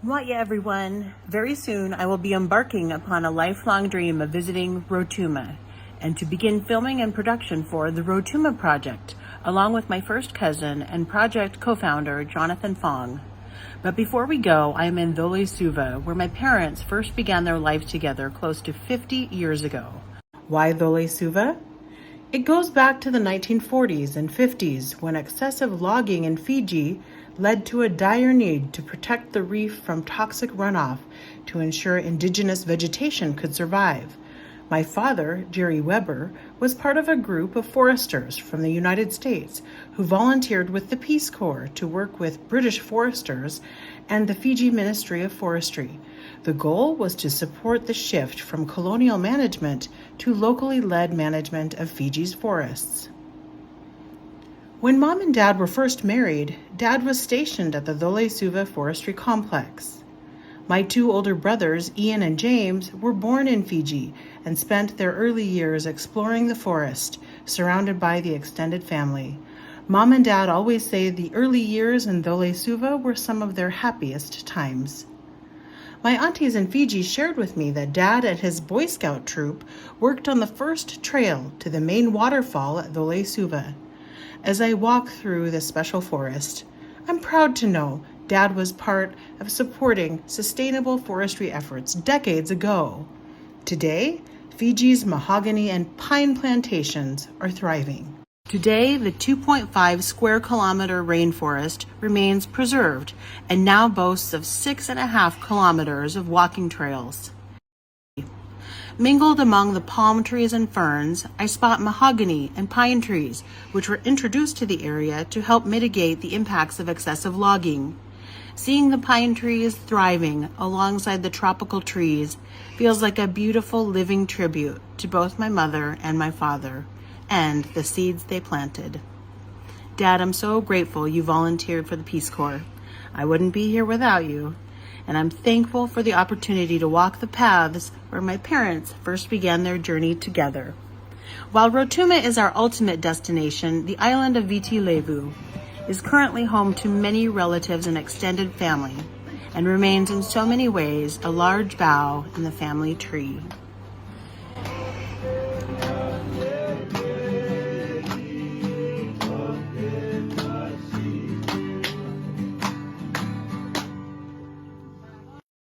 Mwaya everyone! Very soon I will be embarking upon a lifelong dream of visiting Rotuma and to begin filming and production for the Rotuma Project, along with my first cousin and project co-founder Jonathan Fong. But before we go, I am in Colo-i-Suva, where my parents first began their life together close to 50 years ago. Why Colo-i-Suva? It goes back to the 1940s and 50s when excessive logging in Fiji led to a dire need to protect the reef from toxic runoff to ensure indigenous vegetation could survive. My father, Jerry Weber, was part of a group of foresters from the United States who volunteered with the Peace Corps to work with British foresters and the Fiji Ministry of Forestry. The goal was to support the shift from colonial management to locally led management of Fiji's forests. When Mom and Dad were first married, Dad was stationed at the Colo-i-Suva Forestry Complex. My two older brothers, Ian and James, were born in Fiji and spent their early years exploring the forest, surrounded by the extended family. Mom and Dad always say the early years in Colo-i-Suva were some of their happiest times. My aunties in Fiji shared with me that Dad and his Boy Scout troop worked on the first trail to the main waterfall at Colo-i-Suva. As I walk through this special forest, I'm proud to know Dad was part of supporting sustainable forestry efforts decades ago. Today, Fiji's mahogany and pine plantations are thriving. Today, the 2.5 square kilometer rainforest remains preserved and now boasts of 6.5 kilometers of walking trails. Mingled among the palm trees and ferns, I spot mahogany and pine trees, which were introduced to the area to help mitigate the impacts of excessive logging. Seeing the pine trees thriving alongside the tropical trees feels like a beautiful living tribute to both my mother and my father, and the seeds they planted. Dad, I'm so grateful you volunteered for the Peace Corps. I wouldn't be here without you, and I'm thankful for the opportunity to walk the paths where my parents first began their journey together. While Rotuma is our ultimate destination, the island of Viti Levu is currently home to many relatives and extended family, and remains in so many ways a large bough in the family tree.